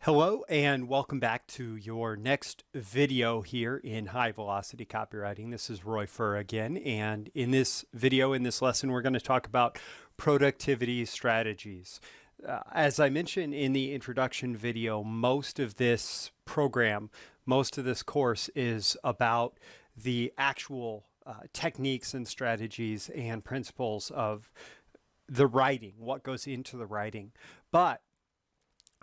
Hello and welcome back to your next video here in high velocity copywriting. This is Roy Furr again, and in this video, in this lesson, we're going to talk about productivity strategies. As I mentioned in the introduction video, most of this program, most of this course is about the actual techniques and strategies and principles of the writing, what goes into the writing. But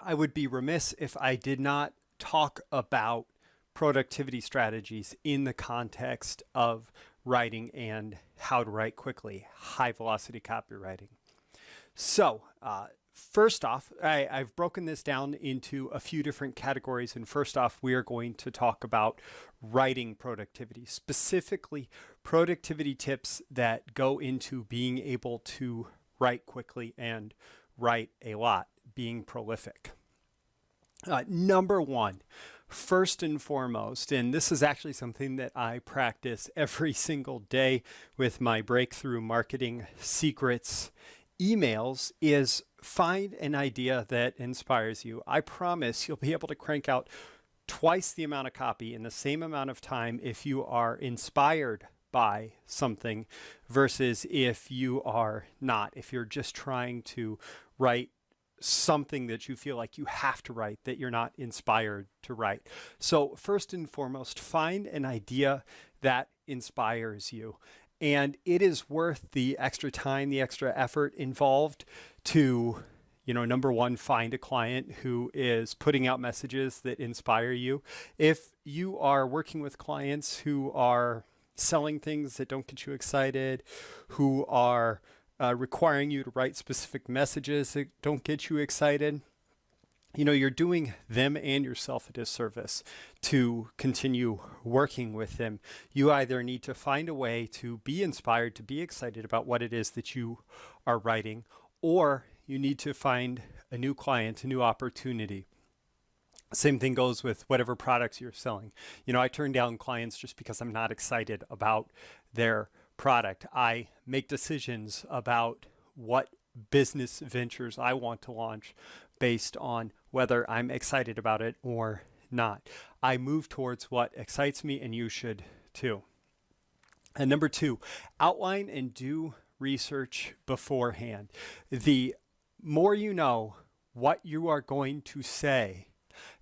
I would be remiss if I did not talk about productivity strategies in the context of writing and how to write quickly, high velocity copywriting. So first off, I've broken this down into a few different categories. And first off, we are going to talk about writing productivity, specifically productivity tips that go into being able to write quickly and write a lot, being prolific. Number one, first and foremost, and this is actually something that I practice every single day with my breakthrough marketing secrets emails, is find an idea that inspires you. I promise you'll be able to crank out twice the amount of copy in the same amount of time if you are inspired by something versus if you are not, if you're just trying to write something that you feel like you have to write that you're not inspired to write. So first and foremost, find an idea that inspires you. And it is worth the extra time, the extra effort involved to, number one, find a client who is putting out messages that inspire you. If you are working with clients who are selling things that don't get you excited, who are requiring you to write specific messages that don't get you excited, you're doing them and yourself a disservice to continue working with them. You either need to find a way to be inspired, to be excited about what it is that you are writing, or you need to find a new client, a new opportunity. Same thing goes with whatever products you're selling. I turn down clients just because I'm not excited about their product. I make decisions about what business ventures I want to launch based on whether I'm excited about it or not. I move towards what excites me, and you should too. And number two, outline and do research beforehand. The more you know what you are going to say,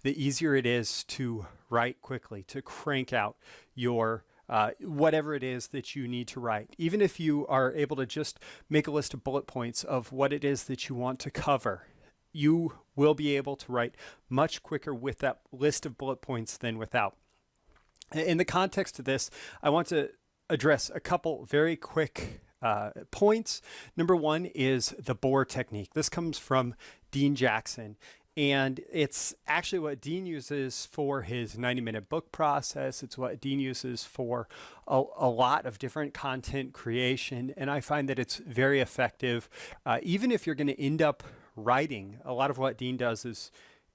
the easier it is to write quickly, to crank out your whatever it is that you need to write. Even if you are able to just make a list of bullet points of what it is that you want to cover, you will be able to write much quicker with that list of bullet points than without. In the context of this, I want to address a couple very quick points. Number one is the bore technique. This comes from Dean Jackson. And it's actually what Dean uses for his 90-minute book process. It's what Dean uses for a lot of different content creation. And I find that it's very effective. Even if you're going to end up writing, a lot of what Dean does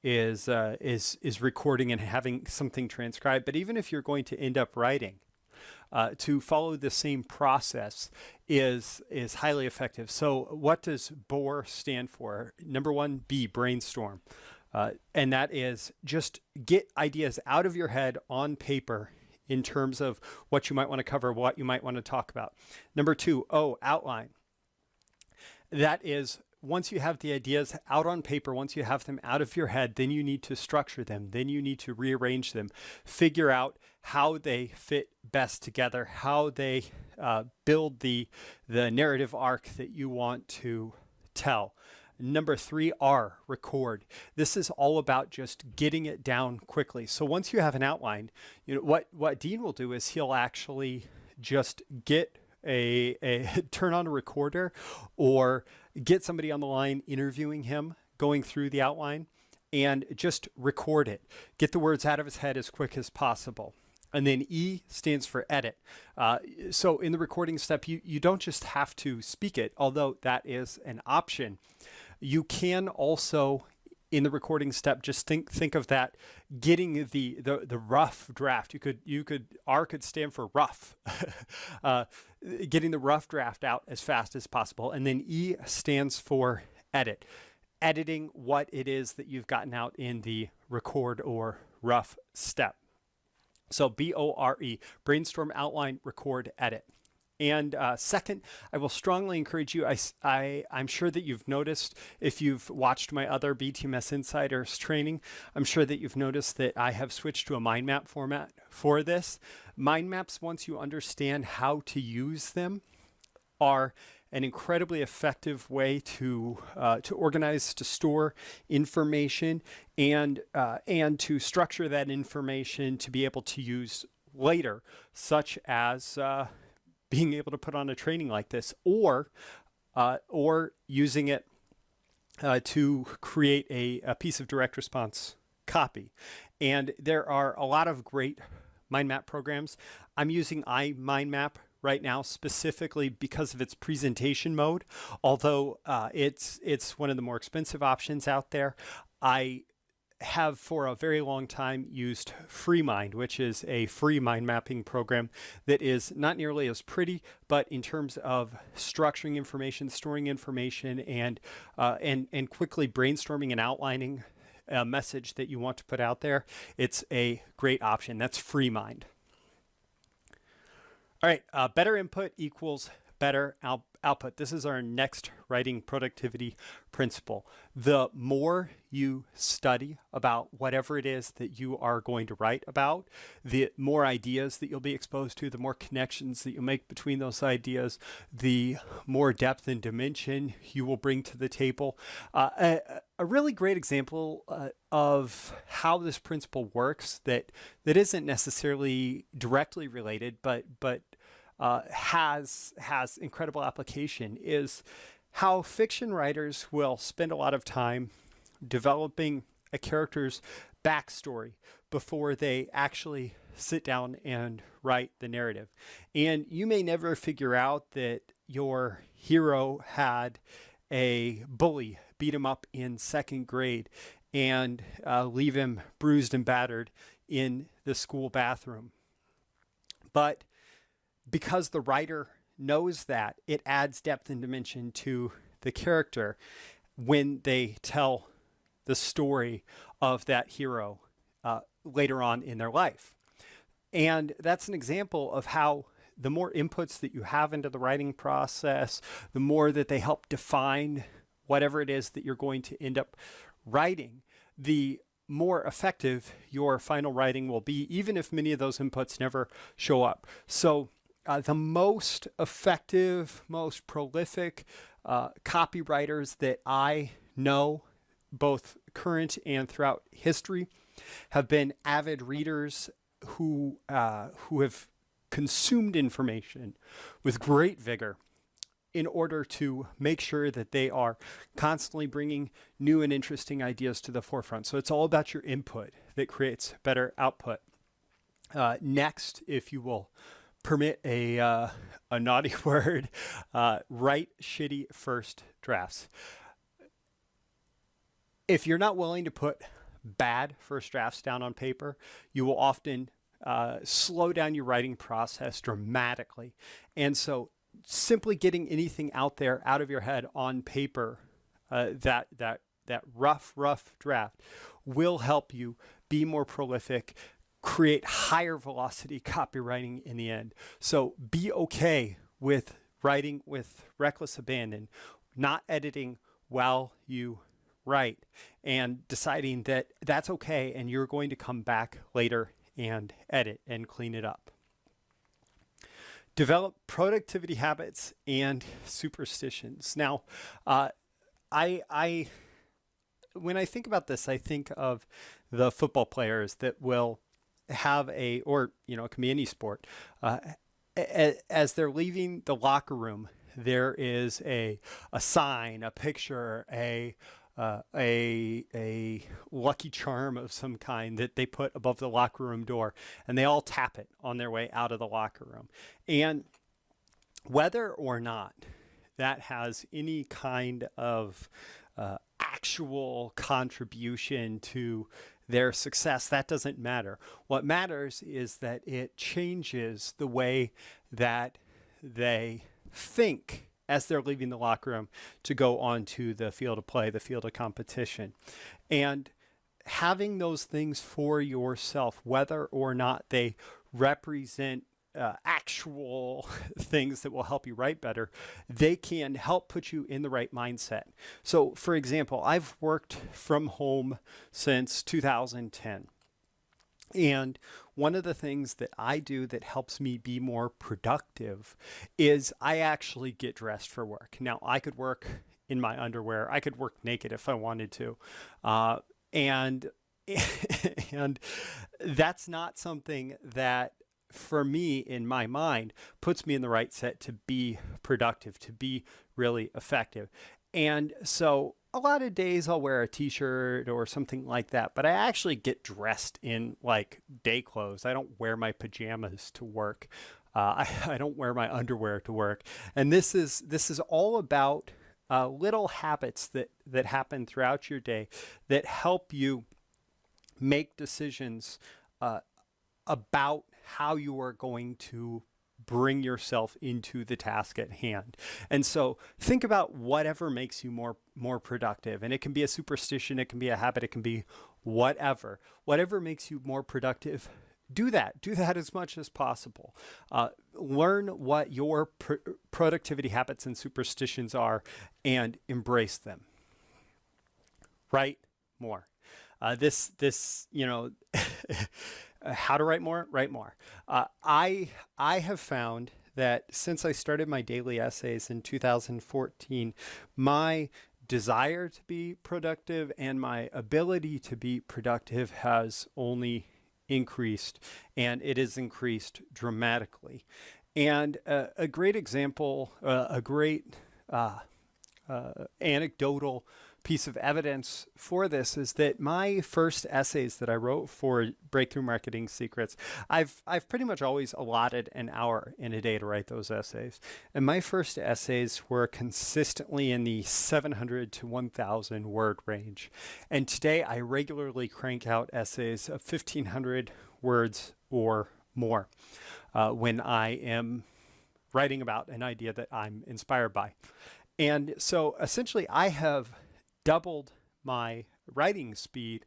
is recording and having something transcribed. But even if you're going to end up writing, to follow the same process is highly effective. So what does BORE stand for? Number one, B, brainstorm. And that is just get ideas out of your head on paper in terms of what you might want to cover, what you might want to talk about. Number two, O, outline. That is, once you have the ideas out on paper, once you have them out of your head, then you need to structure them. Then you need to rearrange them, figure out how they fit best together, how they build the narrative arc that you want to tell. Number three, R, record. This is all about just getting it down quickly. So once you have an outline, what Dean will do is he'll actually just get turn on a recorder or get somebody on the line interviewing him, going through the outline, and just record it. Get the words out of his head as quick as possible. And then E stands for edit. So in the recording step, you don't just have to speak it, although that is an option. You can also, in the recording step, just think of that, getting the rough draft. R could stand for rough, getting the rough draft out as fast as possible. And then E stands for edit. editing what it is that you've gotten out in the record or rough step. So BORE, brainstorm, outline, record, edit. And second, I will strongly encourage you, I'm sure that you've noticed, if you've watched my other BTMS Insiders training, I'm sure that you've noticed that I have switched to a mind map format for this. Mind maps, once you understand how to use them, are an incredibly effective way to organize, to store information, and to structure that information to be able to use later, such as being able to put on a training like this, or using it to create a piece of direct response copy. And there are a lot of great mind map programs. I'm using iMindMap right now specifically because of its presentation mode. Although it's one of the more expensive options out there, I have for a very long time used FreeMind, which is a free mind mapping program that is not nearly as pretty, but in terms of structuring information, storing information, and quickly brainstorming and outlining a message that you want to put out there, it's a great option. That's FreeMind. All right, better input equals better output. This is our next writing productivity principle. The more you study about whatever it is that you are going to write about, the more ideas that you'll be exposed to, the more connections that you'll make between those ideas, the more depth and dimension you will bring to the table. A really great example of how this principle works that isn't necessarily directly related, but has incredible application is how fiction writers will spend a lot of time developing a character's backstory before they actually sit down and write the narrative. And you may never figure out that your hero had a bully beat him up in second grade and leave him bruised and battered in the school bathroom. But because the writer knows that, it adds depth and dimension to the character when they tell the story of that hero later on in their life. And that's an example of how the more inputs that you have into the writing process, the more that they help define whatever it is that you're going to end up writing, the more effective your final writing will be, even if many of those inputs never show up. So the most effective, most prolific copywriters that I know, both current and throughout history, have been avid readers who have consumed information with great vigor in order to make sure that they are constantly bringing new and interesting ideas to the forefront. So it's all about your input that creates better output. Next, if you will permit a naughty word, write shitty first drafts. If you're not willing to put bad first drafts down on paper, you will often slow down your writing process dramatically. And so simply getting anything out there out of your head on paper, that rough draft will help you be more prolific, create higher velocity copywriting in the end. So be okay with writing with reckless abandon, not editing while you write, and deciding that that's okay and you're going to come back later and edit and clean it up. Develop productivity habits and superstitions. Now, when I think about this, I think of the football players that will have it can be any sport. As they're leaving the locker room, there is a sign, a picture, a lucky charm of some kind that they put above the locker room door, and they all tap it on their way out of the locker room. And whether or not that has any kind of actual contribution to their success, that doesn't matter. What matters is that it changes the way that they think as they're leaving the locker room to go onto the field of play, the field of competition. And having those things for yourself, whether or not they represent actual things that will help you write better, they can help put you in the right mindset. So, for example, I've worked from home since 2010. And one of the things that I do that helps me be more productive is I actually get dressed for work. Now, I could work in my underwear. I could work naked if I wanted to. And and that's not something that, for me, in my mind, puts me in the right set to be productive, to be really effective. And so a lot of days I'll wear a t-shirt or something like that, but I actually get dressed in like day clothes. I don't wear my pajamas to work. I don't wear my underwear to work. And this is all about little habits that happen throughout your day that help you make decisions about how you are going to bring yourself into the task at hand. And so think about whatever makes you more productive. And it can be a superstition, it can be a habit, it can be whatever. Whatever makes you more productive, do that. Do that as much as possible. Learn what your productivity habits and superstitions are and embrace them. Write more. How to write more? Write more. I have found that since I started my daily essays in 2014, my desire to be productive and my ability to be productive has only increased, and it has increased dramatically. And a great example, a great anecdotal piece of evidence for this is that my first essays that I wrote for Breakthrough Marketing Secrets, I've pretty much always allotted an hour in a day to write those essays. And my first essays were consistently in the 700 to 1,000 word range. And today I regularly crank out essays of 1,500 words or more when I am writing about an idea that I'm inspired by. And so essentially I have doubled my writing speed.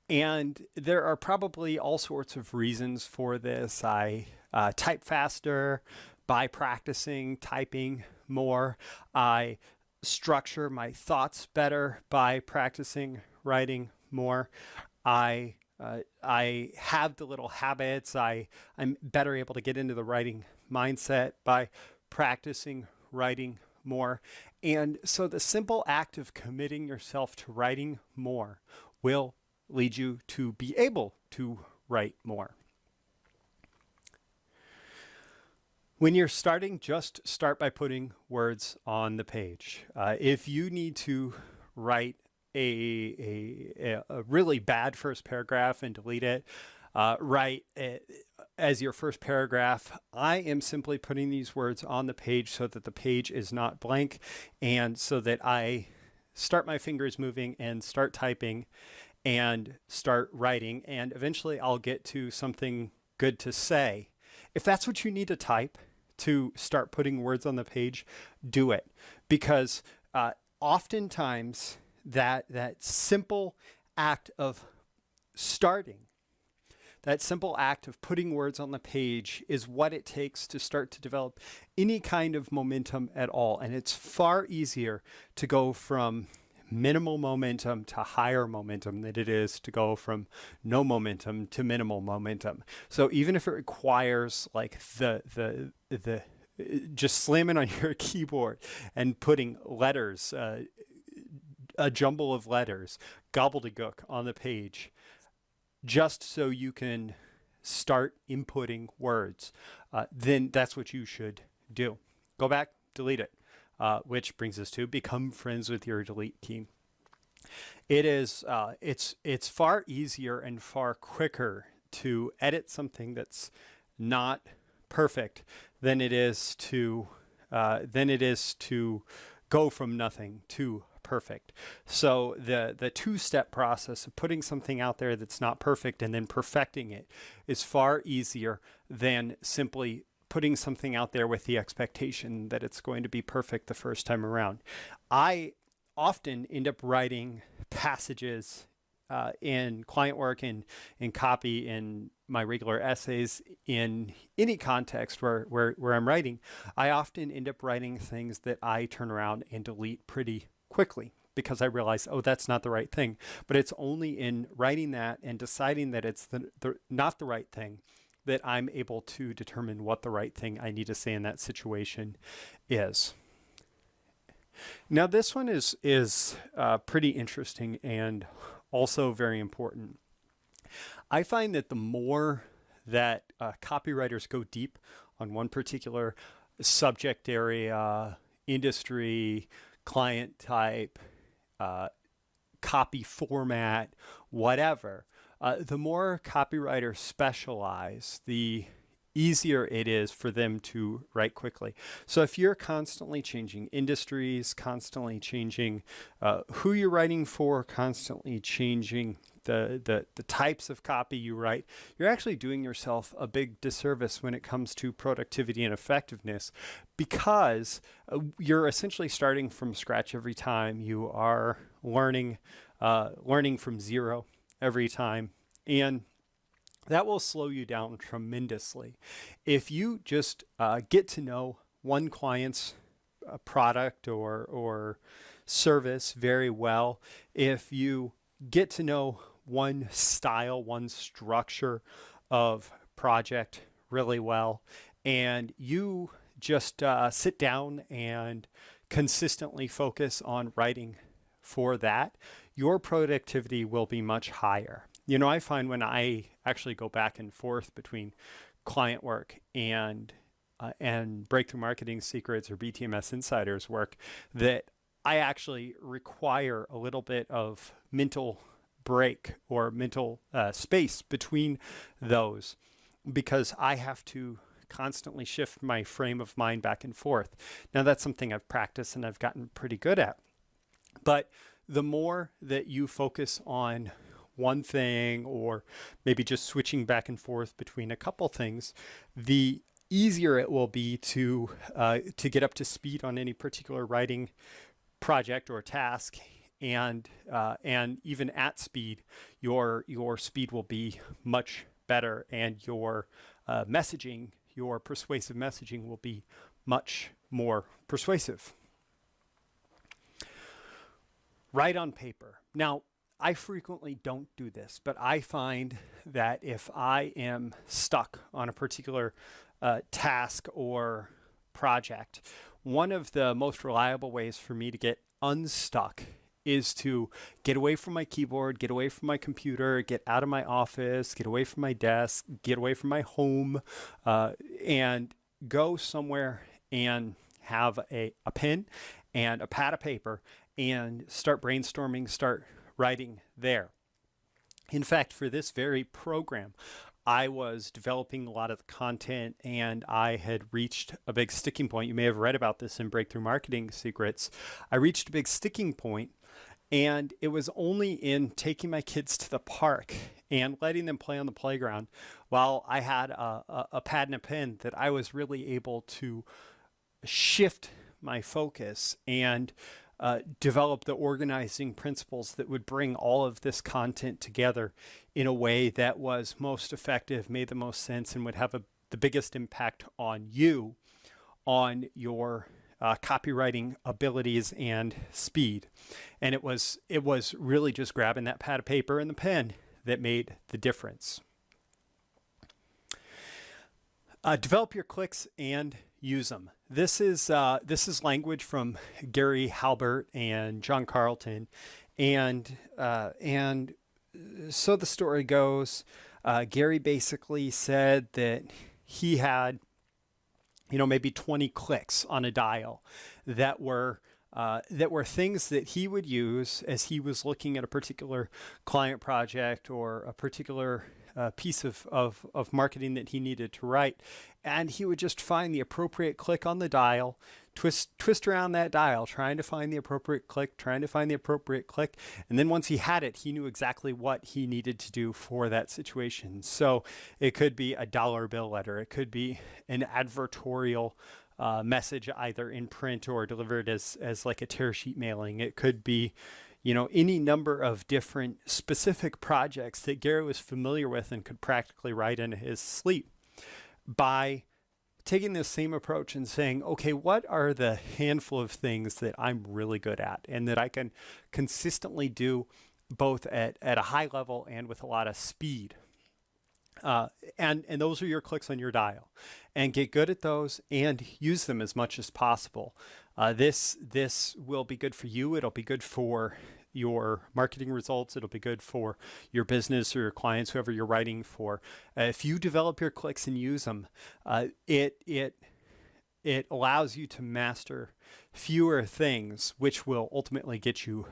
And there are probably all sorts of reasons for this. I type faster by practicing typing more. I structure my thoughts better by practicing writing more. I have the little habits. I'm better able to get into the writing mindset by practicing writing more. And so the simple act of committing yourself to writing more will lead you to be able to write more. When you're starting, just start by putting words on the page. If you need to write a really bad first paragraph and delete it, write as your first paragraph, I am simply putting these words on the page so that the page is not blank, and so that I start my fingers moving and start typing and start writing, and eventually I'll get to something good to say. If that's what you need to type to start putting words on the page, do it. Because oftentimes that simple act of starting, that simple act of putting words on the page is what it takes to start to develop any kind of momentum at all. And it's far easier to go from minimal momentum to higher momentum than it is to go from no momentum to minimal momentum. So even if it requires like the just slamming on your keyboard and putting letters, a jumble of letters, gobbledygook on the page, just so you can start inputting words, then that's what you should do. Go back, delete it, which brings us to become friends with your delete key. It is, it's far easier and far quicker to edit something that's not perfect than it is to go from nothing to perfect. So the two-step process of putting something out there that's not perfect and then perfecting it is far easier than simply putting something out there with the expectation that it's going to be perfect the first time around. I often end up writing passages in client work, in copy, in my regular essays, in any context where I'm writing. I often end up writing things that I turn around and delete pretty quickly because I realize, oh, that's not the right thing. But it's only in writing that and deciding that it's not the right thing that I'm able to determine what the right thing I need to say in that situation is. Now, this one is pretty interesting and also very important. I find that the more that copywriters go deep on one particular subject area, industry, client type, copy format, whatever, the more copywriters specialize, the easier it is for them to write quickly. So if you're constantly changing industries, constantly changing who you're writing for, constantly changing the types of copy you write, you're actually doing yourself a big disservice when it comes to productivity and effectiveness, because you're essentially starting from scratch every time. You are learning from zero every time, and that will slow you down tremendously. If you just get to know one client's product or service very well, if you get to know one style, one structure of project really well, and you just sit down and consistently focus on writing for that, your productivity will be much higher. You know, I find when I actually go back and forth between client work and Breakthrough Marketing Secrets or BTMS Insiders work, that I actually require a little bit of mental break or mental space between those, because I have to constantly shift my frame of mind back and forth. Now, that's something I've practiced and I've gotten pretty good at. But the more that you focus on one thing, or maybe just switching back and forth between a couple things, the easier it will be to get up to speed on any particular writing project or task, and even at speed, your speed will be much better, and your messaging, your persuasive messaging, will be much more persuasive. Write on paper. Now, I frequently don't do this, but I find that if I am stuck on a particular task or project, one of the most reliable ways for me to get unstuck is to get away from my keyboard, get away from my computer, get out of my office, get away from my desk, get away from my home, and go somewhere and have a pen and a pad of paper and start brainstorming, start writing there. In fact, for this very program, I was developing a lot of the content, and I had reached a big sticking point. You may have read about this in Breakthrough Marketing Secrets. I reached a big sticking point, and it was only in taking my kids to the park and letting them play on the playground while I had a pad and a pen that I was really able to shift my focus and develop the organizing principles that would bring all of this content together in a way that was most effective, made the most sense, and would have the biggest impact on you, on your copywriting abilities and speed. And it was really just grabbing that pad of paper and the pen that made the difference. Develop your clicks and use them. This is language from Gary Halbert and John Carlton, and so the story goes. Gary basically said that he had, maybe 20 clicks on a dial that were things that he would use as he was looking at a particular client project or a particular piece of marketing that he needed to write. And he would just find the appropriate click on the dial twist around that dial, trying to find the appropriate click, and then once he had it, he knew exactly what he needed to do for that situation. So it could be a dollar bill letter, it could be an advertorial message either in print or delivered as like a tear sheet mailing. It could be, any number of different specific projects that Gary was familiar with and could practically write in his sleep. By taking this same approach and saying, okay, what are the handful of things that I'm really good at and that I can consistently do both at a high level and with a lot of speed? And those are your clicks on your dial, and get good at those and use them as much as possible. This will be good for you. It'll be good for your marketing results. It'll be good for your business or your clients, whoever you're writing for. If you develop your clicks and use them, it allows you to master fewer things, which will ultimately get you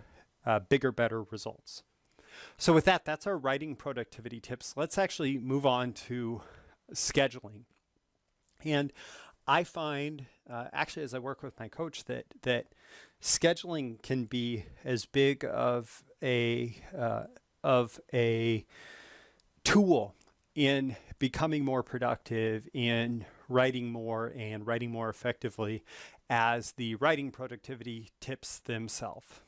bigger, better results. So with that, that's our writing productivity tips. Let's actually move on to scheduling. And I find, actually, as I work with my coach, that scheduling can be as big of a tool in becoming more productive, in writing more and writing more effectively, as the writing productivity tips themselves.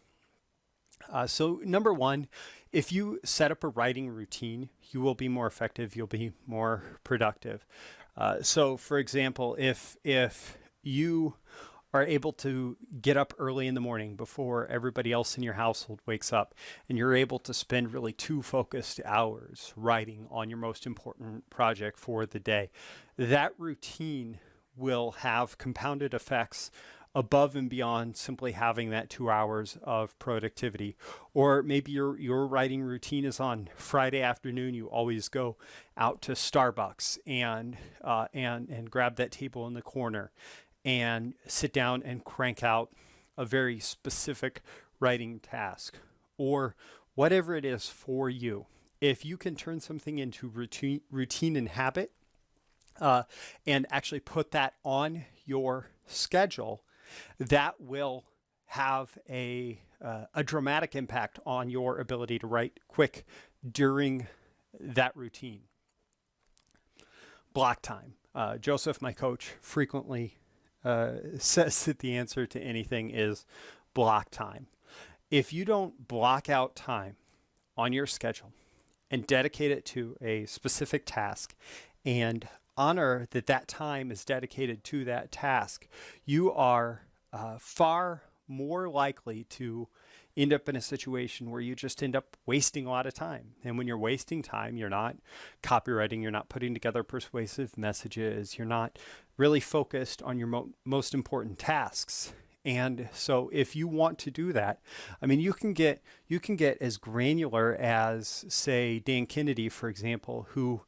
So number one, if you set up a writing routine, you will be more effective, you'll be more productive. So for example, if you are able to get up early in the morning before everybody else in your household wakes up, and you're able to spend really 2 focused hours writing on your most important project for the day, that routine will have compounded effects above and beyond simply having that 2 hours of productivity. Or maybe your writing routine is on Friday afternoon. You always go out to Starbucks and grab that table in the corner and sit down and crank out a very specific writing task, or whatever it is for you. If you can turn something into routine and habit, and actually put that on your schedule, that will have a dramatic impact on your ability to write quick during that routine. Block time. Joseph, my coach, frequently says that the answer to anything is block time. If you don't block out time on your schedule and dedicate it to a specific task and honor that time is dedicated to that task, you are far more likely to end up in a situation where you just end up wasting a lot of time. And when you're wasting time, you're not copywriting, you're not putting together persuasive messages, you're not really focused on your most important tasks. And so if you want to do that, I mean, you can get as granular as, say, Dan Kennedy, for example, who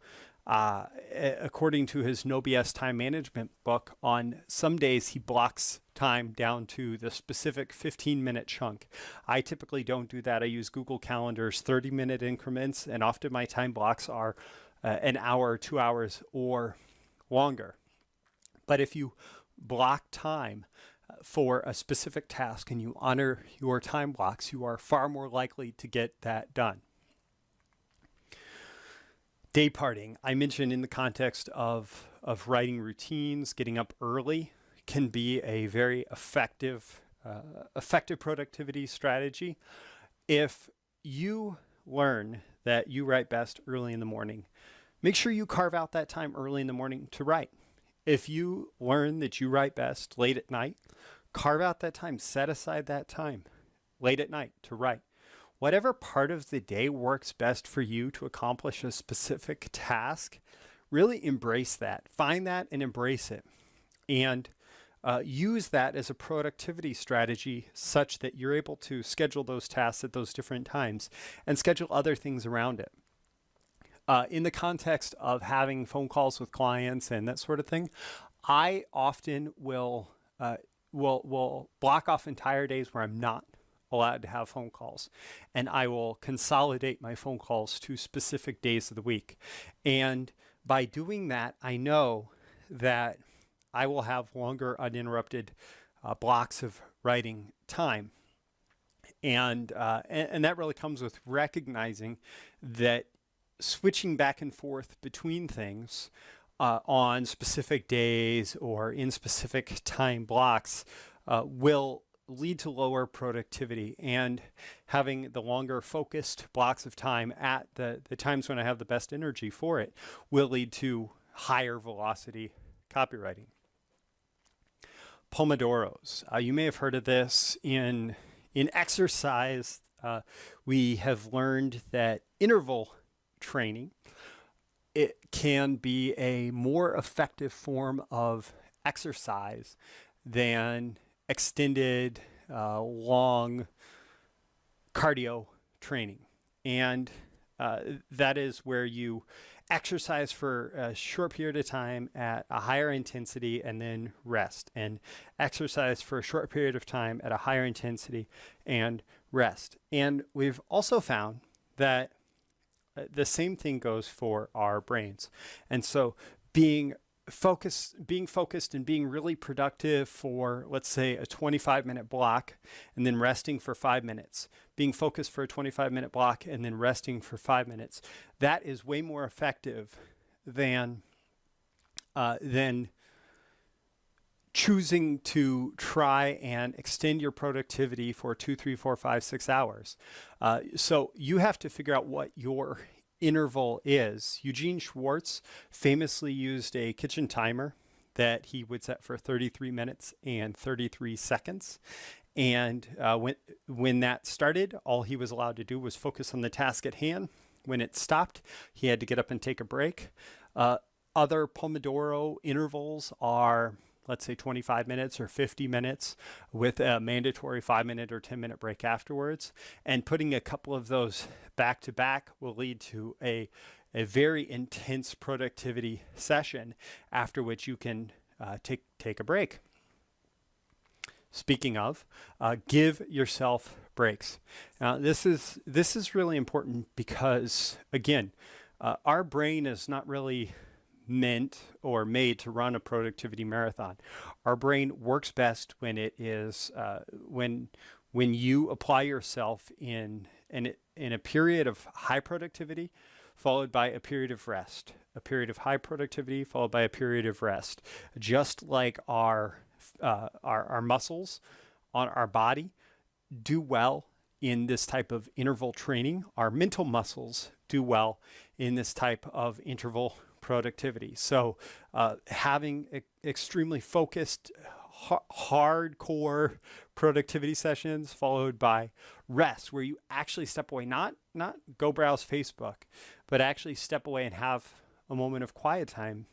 according to his No BS time management book, on some days he blocks time down to the specific 15-minute chunk. I typically don't do that. I use Google Calendar's 30-minute increments, and often my time blocks are an hour, 2 hours, or longer. But if you block time for a specific task and you honor your time blocks, you are far more likely to get that done. Day parting, I mentioned in the context of writing routines, getting up early can be a very effective productivity strategy. If you learn that you write best early in the morning, make sure you carve out that time early in the morning to write. If you learn that you write best late at night, carve out that time, set aside that time late at night to write. Whatever part of the day works best for you to accomplish a specific task, really embrace that. Find that and embrace it. And use that as a productivity strategy such that you're able to schedule those tasks at those different times and schedule other things around it. In the context of having phone calls with clients and that sort of thing, I often will block off entire days where I'm not allowed to have phone calls, and I will consolidate my phone calls to specific days of the week. And by doing that, I know that I will have longer uninterrupted blocks of writing time. And that really comes with recognizing that switching back and forth between things on specific days or in specific time blocks will lead to lower productivity, and having the longer focused blocks of time at the times when I have the best energy for it will lead to higher velocity copywriting. Pomodoros. You may have heard of this in exercise. We have learned that interval training, it can be a more effective form of exercise than extended long cardio training. And that is where you exercise for a short period of time at a higher intensity and then rest, and exercise for a short period of time at a higher intensity and rest. And we've also found that the same thing goes for our brains. And so being focused and being really productive for, let's say, a 25-minute block and then resting for 5 minutes, being focused for a 25-minute block and then resting for 5 minutes, that is way more effective than choosing to try and extend your productivity for 2, 3, 4, 5, 6 hours. So you have to figure out what your interval is. Eugene Schwartz famously used a kitchen timer that he would set for 33 minutes and 33 seconds. And when that started, all he was allowed to do was focus on the task at hand. When it stopped, he had to get up and take a break. Other Pomodoro intervals are, let's say, 25 minutes or 50 minutes with a mandatory 5-minute or 10-minute break afterwards. And putting a couple of those back to back will lead to a very intense productivity session, after which you can take a break. Speaking of, give yourself breaks. Now, this is really important because, again, our brain is not really meant or made to run a productivity marathon. Our brain works best when it is when you apply yourself in a period of high productivity followed by a period of rest, a period of high productivity followed by a period of rest. Just like our muscles on our body do well in this type of interval training, our mental muscles do well in this type of interval productivity. So having extremely focused, hardcore productivity sessions followed by rest, where you actually step away, not go browse Facebook, but actually step away and have a moment of quiet time,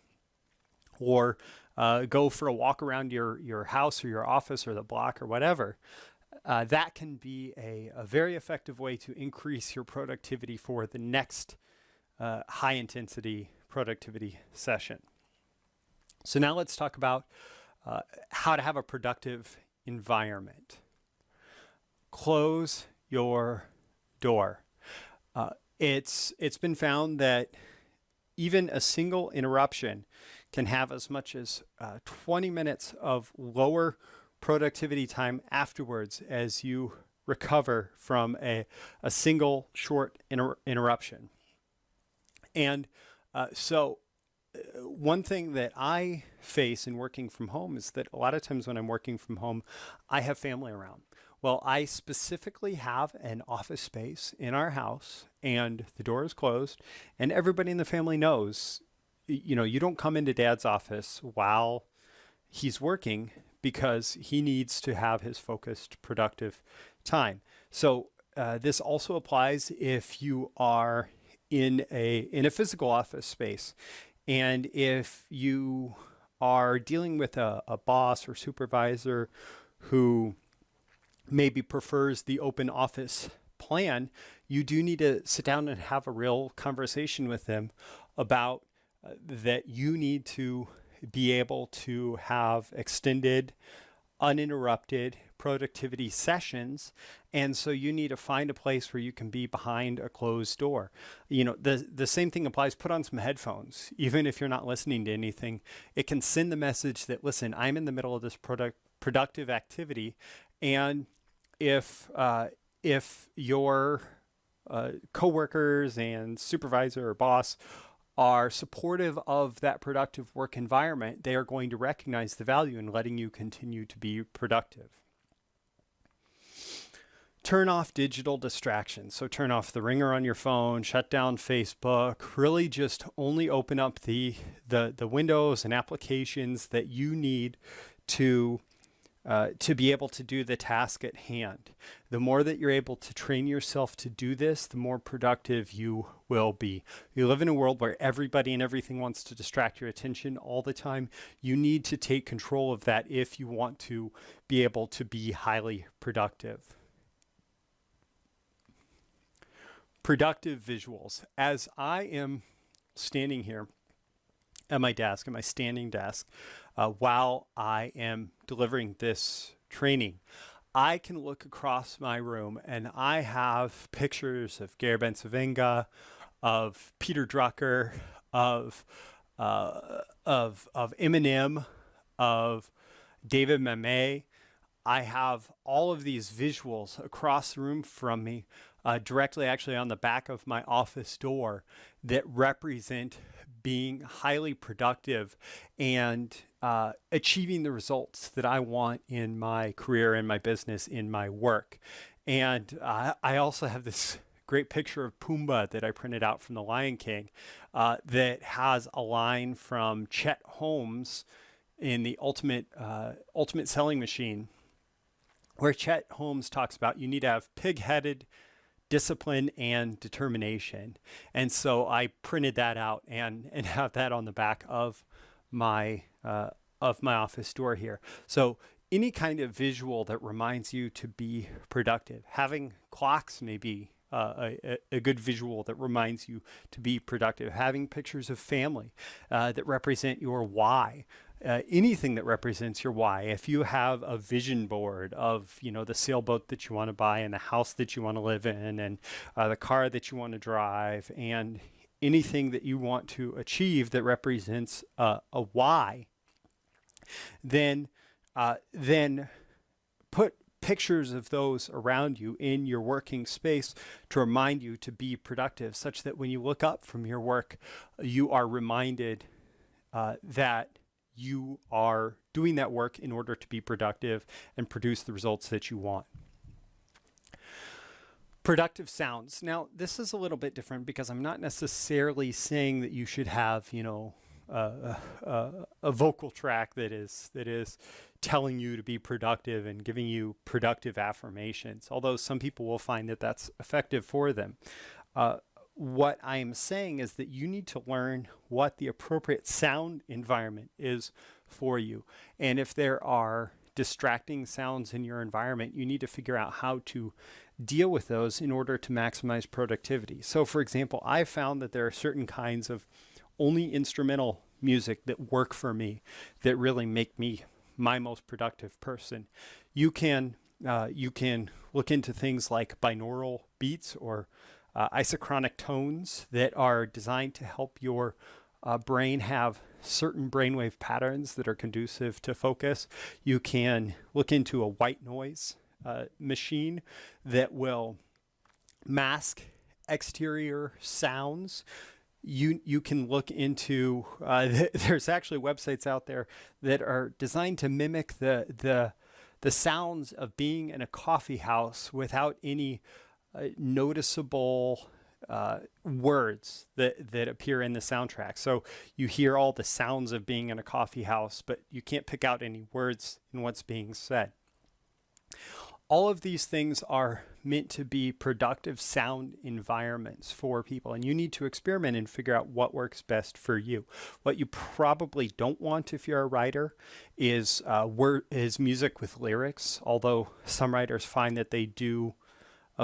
or go for a walk around your house or your office or the block or whatever. That can be a very effective way to increase your productivity for the next high intensity productivity session. So now let's talk about how to have a productive environment. Close your door. It's been found that even a single interruption can have as much as 20 minutes of lower productivity time afterwards as you recover from a single short interruption. And so one thing that I face in working from home is that a lot of times when I'm working from home, I have family around. Well, I specifically have an office space in our house and the door is closed, and everybody in the family knows, you don't come into Dad's office while he's working, because he needs to have his focused, productive time. So this also applies if you are in a physical office space. And if you are dealing with a boss or supervisor who maybe prefers the open office plan, you do need to sit down and have a real conversation with them about that you need to be able to have extended, uninterrupted productivity sessions. And so you need to find a place where you can be behind a closed door. The same thing applies. Put on some headphones. Even if you're not listening to anything, it can send the message that, listen, I'm in the middle of this productive activity. And if your coworkers and supervisor or boss are supportive of that productive work environment, they are going to recognize the value in letting you continue to be productive. Turn off digital distractions. So turn off the ringer on your phone, shut down Facebook, really just only open up the windows and applications that you need to be able to do the task at hand. The more that you're able to train yourself to do this, the more productive you will be. You live in a world where everybody and everything wants to distract your attention all the time. You need to take control of that if you want to be able to be highly productive. Productive visuals. As I am standing here at my desk, at my standing desk, while I am delivering this training, I can look across my room and I have pictures of Gary Bencivenga, of Peter Drucker, of Eminem, of David Mamet. I have all of these visuals across the room from me, directly actually on the back of my office door, that represent being highly productive and achieving the results that I want in my career, in my business, in my work. And I also have this great picture of Pumbaa that I printed out from The Lion King that has a line from Chet Holmes in the Ultimate Selling Machine, where Chet Holmes talks about you need to have pig-headed discipline and determination. And so I printed that out and have that on the back of my office door here. So any kind of visual that reminds you to be productive. Having clocks may be a good visual that reminds you to be productive. Having pictures of family that represent your why. Anything that represents your why. If you have a vision board of, the sailboat that you want to buy and the house that you want to live in and the car that you want to drive and anything that you want to achieve that represents a why, then put pictures of those around you in your working space to remind you to be productive, such that when you look up from your work, you are reminded that you are doing that work in order to be productive and produce the results that you want. Productive sounds. Now, this is a little bit different because I'm not necessarily saying that you should have, a vocal track that is telling you to be productive and giving you productive affirmations, although some people will find that that's effective for them. What I'm saying is that you need to learn what the appropriate sound environment is for you. And if there are distracting sounds in your environment, you need to figure out how to deal with those in order to maximize productivity. So for example, I've found that there are certain kinds of only instrumental music that work for me, that really make me my most productive person. You can look into things like binaural beats or isochronic tones that are designed to help your brain have certain brainwave patterns that are conducive to focus. You can look into a white noise machine that will mask exterior sounds. You can look into, there's actually websites out there that are designed to mimic the sounds of being in a coffee house without any noticeable words that appear in the soundtrack. So you hear all the sounds of being in a coffee house, but you can't pick out any words in what's being said. All of these things are meant to be productive sound environments for people, and you need to experiment and figure out what works best for you. What you probably don't want if you're a writer is music with lyrics, although some writers find that they do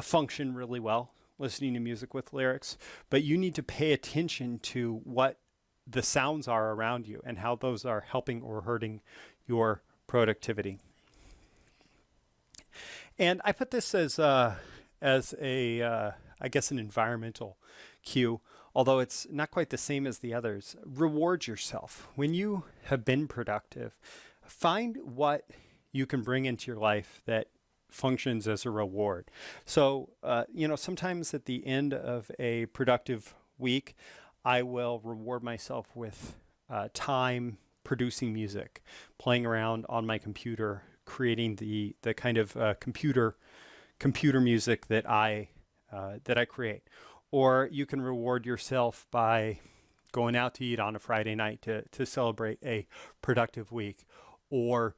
function really well listening to music with lyrics. But you need to pay attention to what the sounds are around you and how those are helping or hurting your productivity. And I put this as a I guess an environmental cue, although it's not quite the same as the others. Reward yourself. When you have been productive, find what you can bring into your life that functions as a reward. So, sometimes at the end of a productive week, I will reward myself with time producing music, playing around on my computer, creating the kind of computer music that I create. Or you can reward yourself by going out to eat on a Friday night to celebrate a productive week, or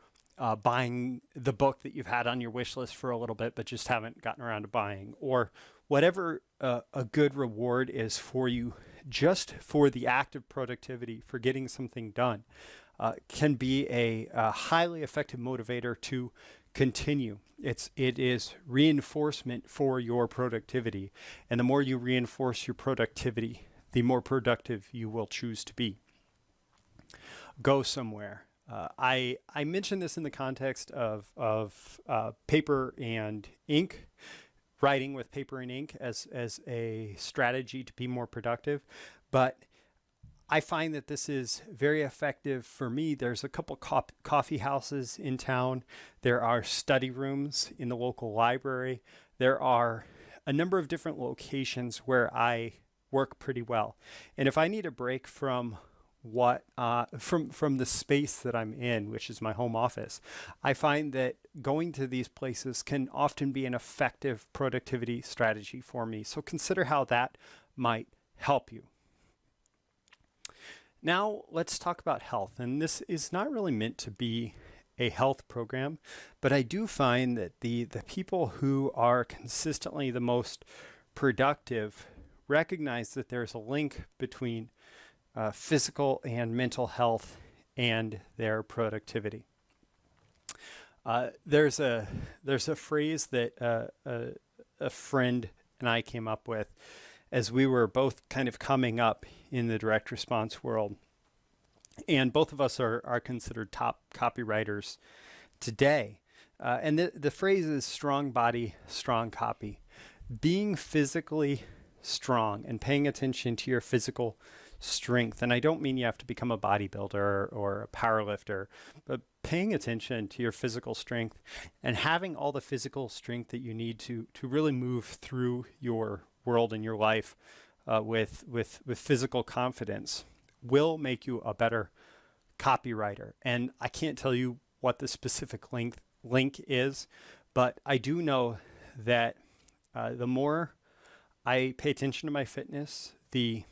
buying the book that you've had on your wish list for a little bit but just haven't gotten around to buying, or whatever a good reward is for you just for the act of productivity, for getting something done, can be a highly effective motivator to continue. It is reinforcement for your productivity, and the more you reinforce your productivity, the more productive you will choose to be. Go somewhere. I mentioned this in the context of paper and ink, writing with paper and ink as a strategy to be more productive, but I find that this is very effective for me. There's a couple coffee houses in town. There are study rooms in the local library. There are a number of different locations where I work pretty well. And if I need a break from from the space that I'm in, which is my home office, I find that going to these places can often be an effective productivity strategy for me. So consider how that might help you. Now let's talk about health. And this is not really meant to be a health program, but I do find that the people who are consistently the most productive recognize that there's a link between physical and mental health and their productivity. There's a phrase that a friend and I came up with as we were both kind of coming up in the direct response world. And both of us are considered top copywriters today. And the phrase is strong body, strong copy. Being physically strong and paying attention to your physical strength. And I don't mean you have to become a bodybuilder or a power lifter, but paying attention to your physical strength and having all the physical strength that you need to really move through your world and your life with physical confidence will make you a better copywriter. And I can't tell you what the specific link is, but I do know that the more I pay attention to my fitness, the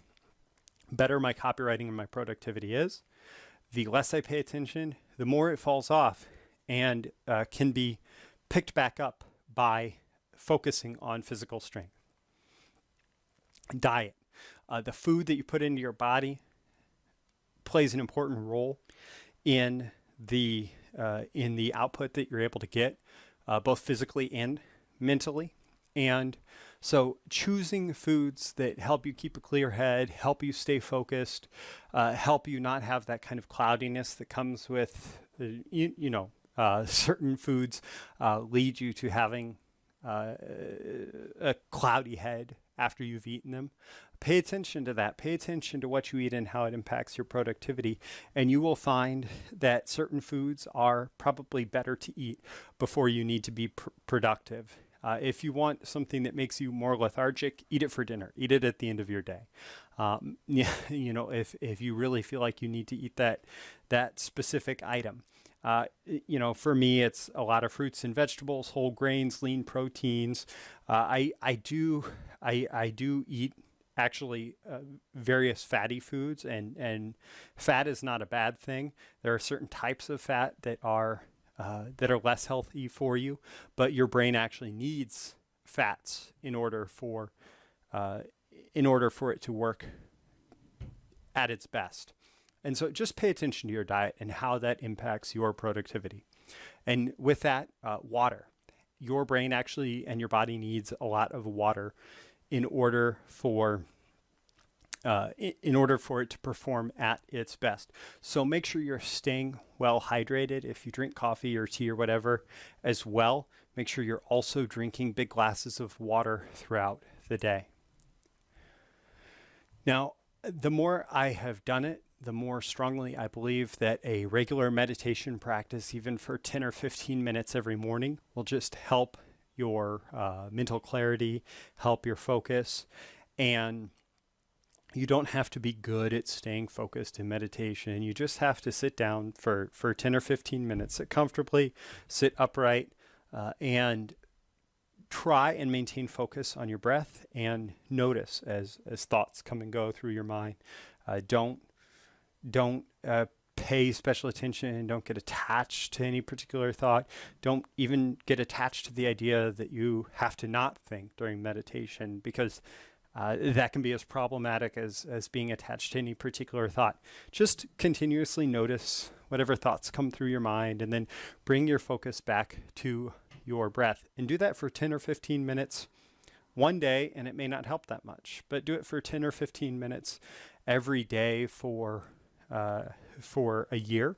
better my copywriting and my productivity is. The less I pay attention, the more it falls off and can be picked back up by focusing on physical strength. Diet. The food that you put into your body plays an important role in the output that you're able to get, both physically and mentally. And so choosing foods that help you keep a clear head, help you stay focused, help you not have that kind of cloudiness that comes with, certain foods lead you to having a cloudy head after you've eaten them. Pay attention to that. Pay attention to what you eat and how it impacts your productivity. And you will find that certain foods are probably better to eat before you need to be productive. If you want something that makes you more lethargic, eat it for dinner. Eat it at the end of your day. If you really feel like you need to eat that specific item. For me, it's a lot of fruits and vegetables, whole grains, lean proteins. I do eat actually various fatty foods, and fat is not a bad thing. There are certain types of fat that are less healthy for you, but your brain actually needs fats in order for it to work at its best. And so just pay attention to your diet and how that impacts your productivity. And with that, water. Your brain actually and your body needs a lot of water in order for it to perform at its best. So make sure you're staying well hydrated. If you drink coffee or tea or whatever as well, make sure you're also drinking big glasses of water throughout the day. Now, the more I have done it, the more strongly I believe that a regular meditation practice, even for 10 or 15 minutes every morning, will just help your mental clarity, help your focus. And you don't have to be good at staying focused in meditation. You just have to sit down for 10 or 15 minutes, sit comfortably, sit upright, and try and maintain focus on your breath and notice as thoughts come and go through your mind. Don't pay special attention. Don't get attached to any particular thought. Don't even get attached to the idea that you have to not think during meditation, because that can be as problematic as being attached to any particular thought. Just continuously notice whatever thoughts come through your mind, and then bring your focus back to your breath. And do that for 10 or 15 minutes one day, and it may not help that much, but do it for 10 or 15 minutes every day for a year,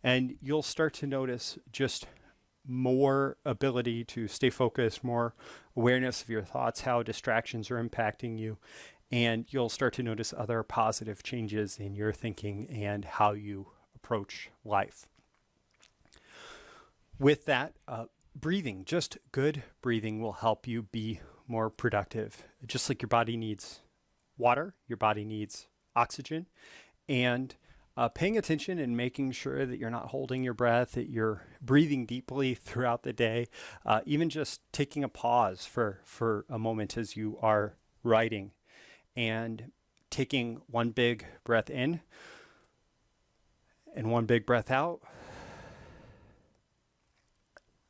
and you'll start to notice just more ability to stay focused, more awareness of your thoughts, how distractions are impacting you, and you'll start to notice other positive changes in your thinking and how you approach life. With that, breathing, just good breathing, will help you be more productive. Just like your body needs water, your body needs oxygen, and paying attention and making sure that you're not holding your breath, that you're breathing deeply throughout the day, even just taking a pause for a moment as you are writing, and taking one big breath in and one big breath out.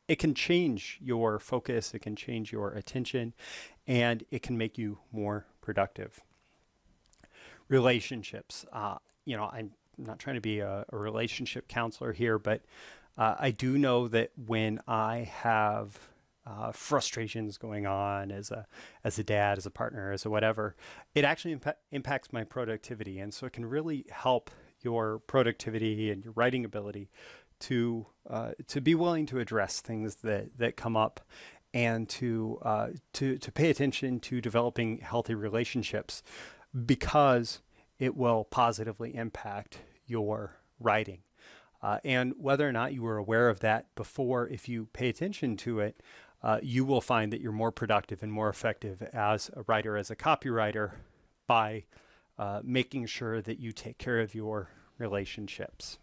It can change your focus, it can change your attention, and it can make you more productive. Relationships. I'm not trying to be a relationship counselor here, but I do know that when I have frustrations going on as a dad, as a partner, as a whatever, it actually impacts my productivity. And so it can really help your productivity and your writing ability to be willing to address things that come up, and to pay attention to developing healthy relationships, because it will positively impact your writing. And whether or not you were aware of that before, if you pay attention to it, you will find that you're more productive and more effective as a writer, as a copywriter, by making sure that you take care of your relationships.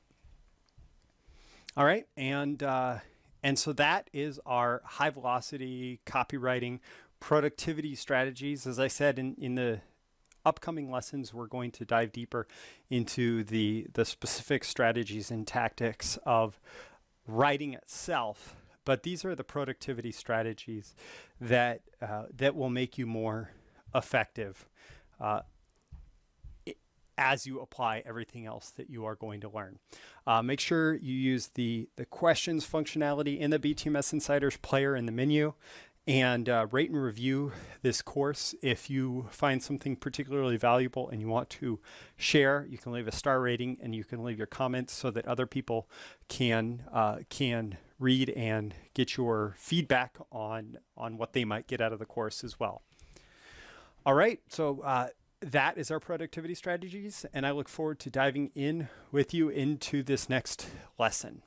All right, and so that is our high velocity copywriting productivity strategies. As I said, in the upcoming lessons, we're going to dive deeper into the specific strategies and tactics of writing itself. But these are the productivity strategies that will make you more effective as you apply everything else that you are going to learn. Make sure you use the questions functionality in the BTMS Insiders player in the menu, and rate and review this course. If you find something particularly valuable and you want to share, you can leave a star rating, and you can leave your comments so that other people can read and get your feedback on what they might get out of the course as well. All right, so that is our productivity strategies, and I look forward to diving in with you into this next lesson.